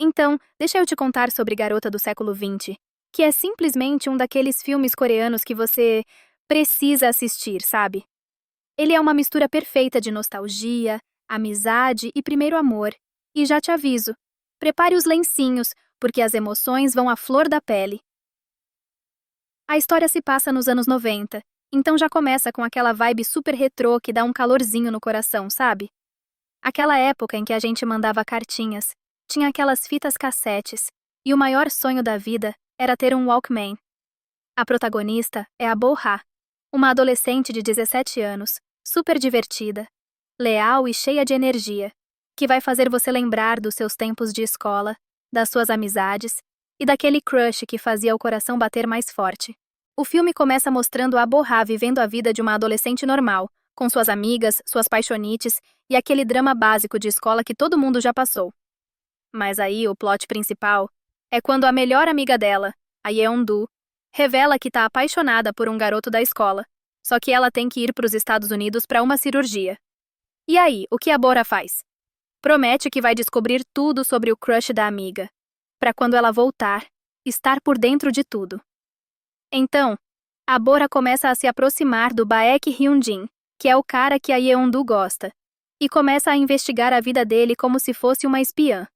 Então, deixa eu te contar sobre Garota do Século XX, que é simplesmente um daqueles filmes coreanos que você precisa assistir, sabe? Ele é uma mistura perfeita de nostalgia, amizade e primeiro amor. E já te aviso, prepare os lencinhos, porque as emoções vão à flor da pele. A história se passa nos anos 90, então já começa com aquela vibe super retrô que dá um calorzinho no coração, sabe? Aquela época em que a gente mandava cartinhas, tinha aquelas fitas cassetes, e o maior sonho da vida era ter um Walkman. A protagonista é a Bo-ha, uma adolescente de 17 anos, super divertida, leal e cheia de energia, que vai fazer você lembrar dos seus tempos de escola, das suas amizades e daquele crush que fazia o coração bater mais forte. O filme começa mostrando a Bo-ha vivendo a vida de uma adolescente normal, com suas amigas, suas paixonites e aquele drama básico de escola que todo mundo já passou. Mas aí o plot principal é quando a melhor amiga dela, a Yeon-do, revela que tá apaixonada por um garoto da escola, só que ela tem que ir para os Estados Unidos para uma cirurgia. E aí, o que a Bora faz? Promete que vai descobrir tudo sobre o crush da amiga, para quando ela voltar, estar por dentro de tudo. Então, a Bora começa a se aproximar do Baek Hyun-jin, que é o cara que a Yeon-do gosta, e começa a investigar a vida dele como se fosse uma espiã.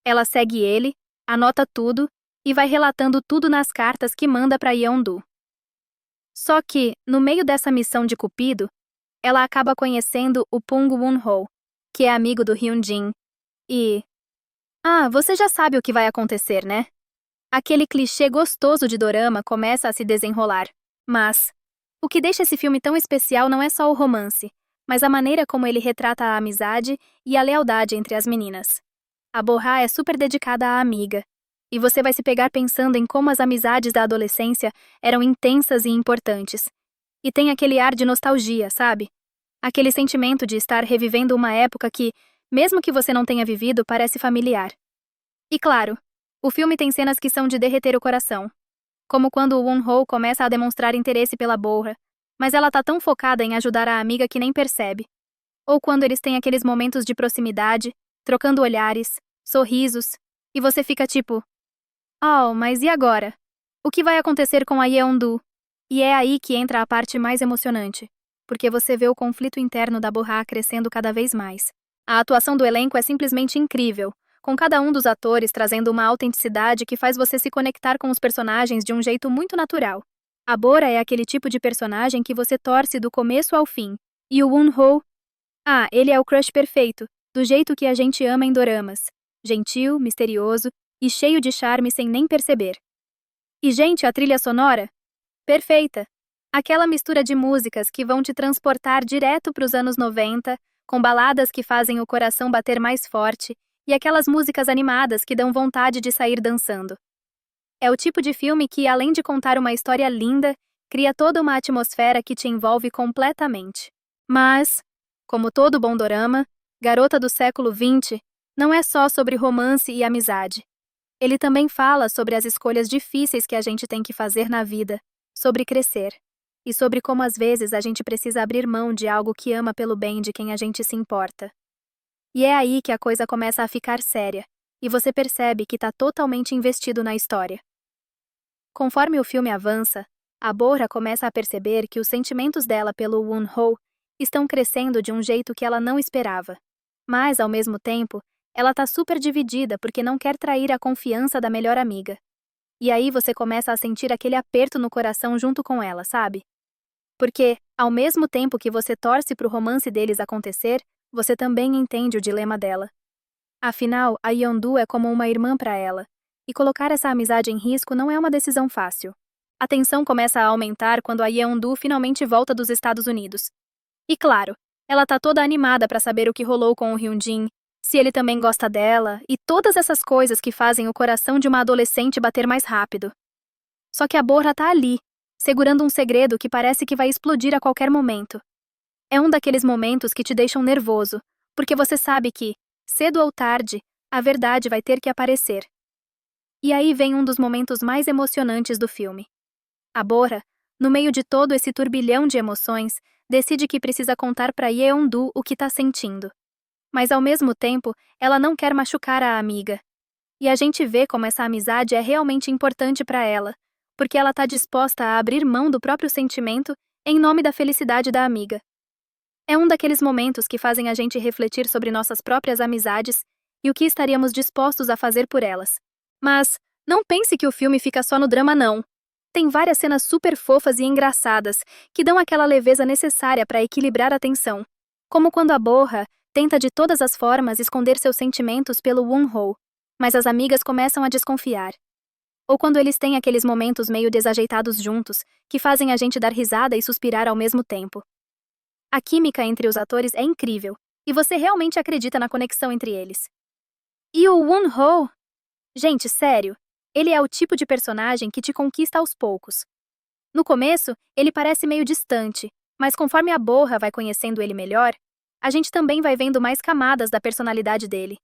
Ela segue ele, anota tudo e vai relatando tudo nas cartas que manda para Yeon-do. Só que, no meio dessa missão de Cupido, ela acaba conhecendo o Pung Won-ho, que é amigo do Hyun-jin, e... você já sabe o que vai acontecer, né? Aquele clichê gostoso de dorama começa a se desenrolar, mas... o que deixa esse filme tão especial não é só o romance, mas a maneira como ele retrata a amizade e a lealdade entre as meninas. A Bo-ha é super dedicada à amiga, e você vai se pegar pensando em como as amizades da adolescência eram intensas e importantes. E tem aquele ar de nostalgia, sabe? Aquele sentimento de estar revivendo uma época que, mesmo que você não tenha vivido, parece familiar. E claro, o filme tem cenas que são de derreter o coração, como quando o Won-ho começa a demonstrar interesse pela Bo-ha, mas ela tá tão focada em ajudar a amiga que nem percebe. Ou quando eles têm aqueles momentos de proximidade, trocando olhares, sorrisos, e você fica tipo, mas e agora? O que vai acontecer com a Yeon-do? E é aí que entra a parte mais emocionante, porque você vê o conflito interno da Bo-ha crescendo cada vez mais. A atuação do elenco é simplesmente incrível, com cada um dos atores trazendo uma autenticidade que faz você se conectar com os personagens de um jeito muito natural. A Bora é aquele tipo de personagem que você torce do começo ao fim, e o Won-ho, ele é o crush perfeito, do jeito que a gente ama em doramas. Gentil, misterioso e cheio de charme sem nem perceber. E, gente, a trilha sonora? Perfeita! Aquela mistura de músicas que vão te transportar direto para os anos 90, com baladas que fazem o coração bater mais forte e aquelas músicas animadas que dão vontade de sair dançando. É o tipo de filme que, além de contar uma história linda, cria toda uma atmosfera que te envolve completamente. Mas, como todo bom dorama, Garota do Século XX não é só sobre romance e amizade. Ele também fala sobre as escolhas difíceis que a gente tem que fazer na vida, sobre crescer, e sobre como às vezes a gente precisa abrir mão de algo que ama pelo bem de quem a gente se importa. E é aí que a coisa começa a ficar séria, e você percebe que está totalmente investido na história. Conforme o filme avança, a Bora começa a perceber que os sentimentos dela pelo Won-ho estão crescendo de um jeito que ela não esperava. Mas, ao mesmo tempo, ela tá super dividida porque não quer trair a confiança da melhor amiga. E aí você começa a sentir aquele aperto no coração junto com ela, sabe? Porque, ao mesmo tempo que você torce pro romance deles acontecer, você também entende o dilema dela. Afinal, a Yeon-do é como uma irmã para ela, e colocar essa amizade em risco não é uma decisão fácil. A tensão começa a aumentar quando a Yeon-do finalmente volta dos Estados Unidos. E claro, ela tá toda animada para saber o que rolou com o Hyun-jin, se ele também gosta dela, e todas essas coisas que fazem o coração de uma adolescente bater mais rápido. Só que a Bora tá ali, segurando um segredo que parece que vai explodir a qualquer momento. É um daqueles momentos que te deixam nervoso, porque você sabe que, cedo ou tarde, a verdade vai ter que aparecer. E aí vem um dos momentos mais emocionantes do filme. A Bora, no meio de todo esse turbilhão de emoções, decide que precisa contar para Yeon-do o que tá sentindo. Mas ao mesmo tempo, ela não quer machucar a amiga. E a gente vê como essa amizade é realmente importante para ela, porque ela tá disposta a abrir mão do próprio sentimento em nome da felicidade da amiga. É um daqueles momentos que fazem a gente refletir sobre nossas próprias amizades e o que estaríamos dispostos a fazer por elas. Mas não pense que o filme fica só no drama, não. Tem várias cenas super fofas e engraçadas que dão aquela leveza necessária para equilibrar a tensão. Como quando a Borra tenta de todas as formas esconder seus sentimentos pelo Won-ho, mas as amigas começam a desconfiar. Ou quando eles têm aqueles momentos meio desajeitados juntos, que fazem a gente dar risada e suspirar ao mesmo tempo. A química entre os atores é incrível, e você realmente acredita na conexão entre eles. E o Won-ho? Gente, sério, ele é o tipo de personagem que te conquista aos poucos. No começo, ele parece meio distante, mas conforme a Borra vai conhecendo ele melhor, a gente também vai vendo mais camadas da personalidade dele.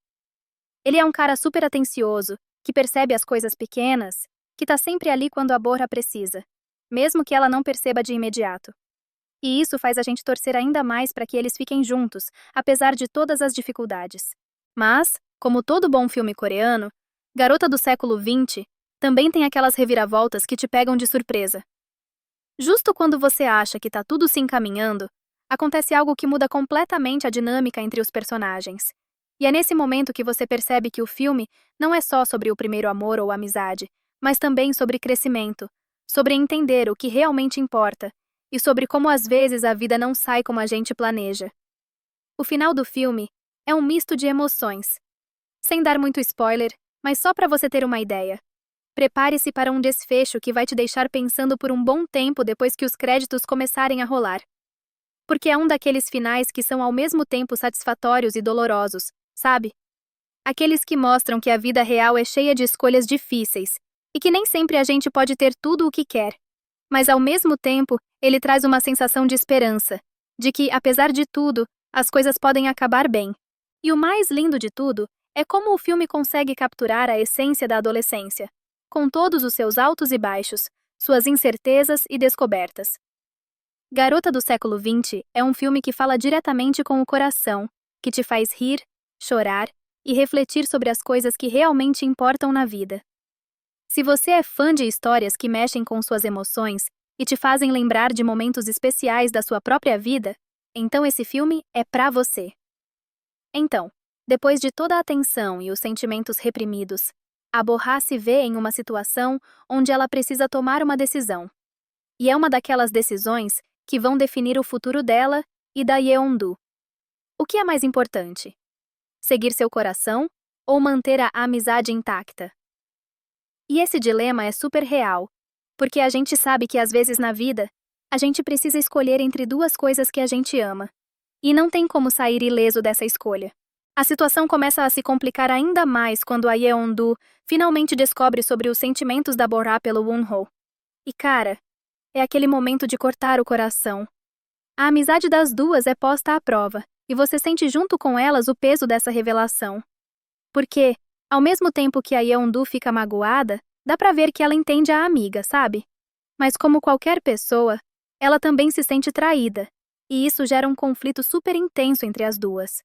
Ele é um cara super atencioso, que percebe as coisas pequenas, que tá sempre ali quando a Borra precisa, mesmo que ela não perceba de imediato. E isso faz a gente torcer ainda mais para que eles fiquem juntos, apesar de todas as dificuldades. Mas, como todo bom filme coreano, Garota do Século XX também tem aquelas reviravoltas que te pegam de surpresa. Justo quando você acha que tá tudo se encaminhando, acontece algo que muda completamente a dinâmica entre os personagens. E é nesse momento que você percebe que o filme não é só sobre o primeiro amor ou amizade, mas também sobre crescimento, sobre entender o que realmente importa e sobre como às vezes a vida não sai como a gente planeja. O final do filme é um misto de emoções. Sem dar muito spoiler, mas só para você ter uma ideia. Prepare-se para um desfecho que vai te deixar pensando por um bom tempo depois que os créditos começarem a rolar. Porque é um daqueles finais que são ao mesmo tempo satisfatórios e dolorosos, sabe? Aqueles que mostram que a vida real é cheia de escolhas difíceis e que nem sempre a gente pode ter tudo o que quer. Mas ao mesmo tempo, ele traz uma sensação de esperança, de que, apesar de tudo, as coisas podem acabar bem. E o mais lindo de tudo é como o filme consegue capturar a essência da adolescência, com todos os seus altos e baixos, suas incertezas e descobertas. Garota do Século XX é um filme que fala diretamente com o coração, que te faz rir, chorar e refletir sobre as coisas que realmente importam na vida. Se você é fã de histórias que mexem com suas emoções e te fazem lembrar de momentos especiais da sua própria vida, então esse filme é pra você. Então, depois de toda a tensão e os sentimentos reprimidos, a Borra se vê em uma situação onde ela precisa tomar uma decisão. E é uma daquelas decisões que vão definir o futuro dela e da Yeon-do. O que é mais importante? Seguir seu coração ou manter a amizade intacta? E esse dilema é super real, porque a gente sabe que às vezes na vida, a gente precisa escolher entre duas coisas que a gente ama. E não tem como sair ileso dessa escolha. A situação começa a se complicar ainda mais quando a Yeon-do finalmente descobre sobre os sentimentos da Borra pelo Won-ho. E cara, é aquele momento de cortar o coração. A amizade das duas é posta à prova, e você sente junto com elas o peso dessa revelação. Porque, ao mesmo tempo que a Yeon-do fica magoada, dá pra ver que ela entende a amiga, sabe? Mas como qualquer pessoa, ela também se sente traída, e isso gera um conflito super intenso entre as duas.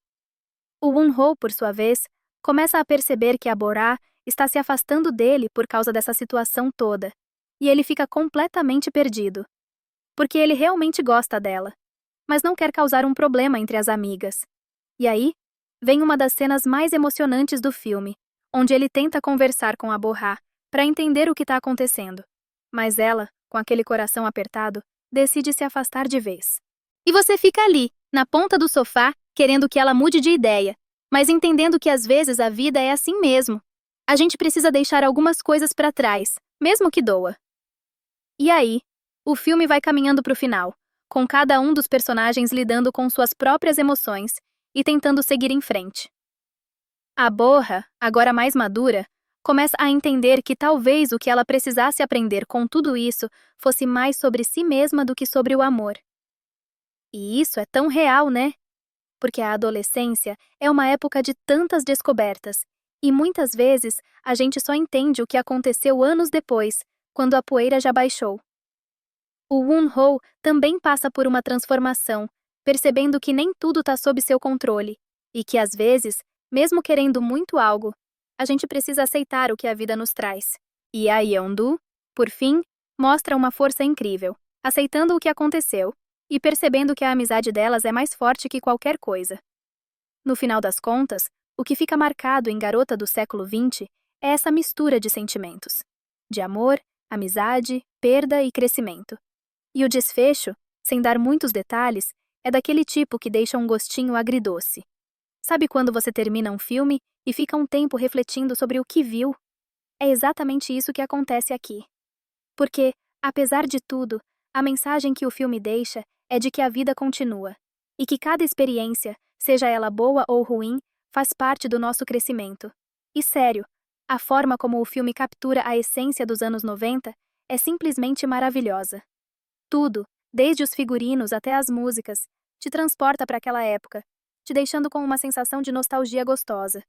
O Won-ho, por sua vez, começa a perceber que a Borha está se afastando dele por causa dessa situação toda, e ele fica completamente perdido. Porque ele realmente gosta dela, mas não quer causar um problema entre as amigas. E aí, vem uma das cenas mais emocionantes do filme, onde ele tenta conversar com a Borha para entender o que está acontecendo. Mas ela, com aquele coração apertado, decide se afastar de vez. E você fica ali, na ponta do sofá, querendo que ela mude de ideia, mas entendendo que às vezes a vida é assim mesmo. A gente precisa deixar algumas coisas para trás, mesmo que doa. E aí, o filme vai caminhando para o final, com cada um dos personagens lidando com suas próprias emoções e tentando seguir em frente. A Borra, agora mais madura, começa a entender que talvez o que ela precisasse aprender com tudo isso fosse mais sobre si mesma do que sobre o amor. E isso é tão real, né? Porque a adolescência é uma época de tantas descobertas, e muitas vezes a gente só entende o que aconteceu anos depois, quando a poeira já baixou. O Won-ho também passa por uma transformação, percebendo que nem tudo está sob seu controle, e que às vezes, mesmo querendo muito algo, a gente precisa aceitar o que a vida nos traz. E a Yeondu, por fim, mostra uma força incrível, aceitando o que aconteceu e percebendo que a amizade delas é mais forte que qualquer coisa. No final das contas, o que fica marcado em Garota do Século XX é essa mistura de sentimentos, de amor, amizade, perda e crescimento. E o desfecho, sem dar muitos detalhes, é daquele tipo que deixa um gostinho agridoce. Sabe quando você termina um filme e fica um tempo refletindo sobre o que viu? É exatamente isso que acontece aqui. Porque, apesar de tudo, a mensagem que o filme deixa é de que a vida continua e que cada experiência, seja ela boa ou ruim, faz parte do nosso crescimento. E sério, a forma como o filme captura a essência dos anos 90 é simplesmente maravilhosa. Tudo, desde os figurinos até as músicas, te transporta para aquela época, te deixando com uma sensação de nostalgia gostosa.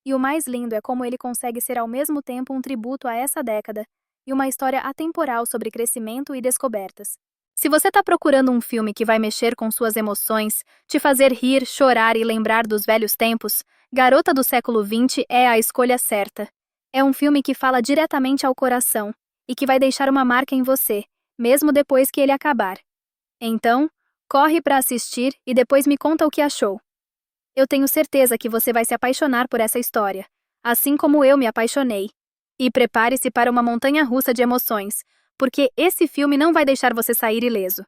E o mais lindo é como ele consegue ser ao mesmo tempo um tributo a essa década e uma história atemporal sobre crescimento e descobertas. Se você está procurando um filme que vai mexer com suas emoções, te fazer rir, chorar e lembrar dos velhos tempos, Garota do Século XX é a escolha certa. É um filme que fala diretamente ao coração e que vai deixar uma marca em você, mesmo depois que ele acabar. Então, corre para assistir e depois me conta o que achou. Eu tenho certeza que você vai se apaixonar por essa história, assim como eu me apaixonei. E prepare-se para uma montanha-russa de emoções, porque esse filme não vai deixar você sair ileso.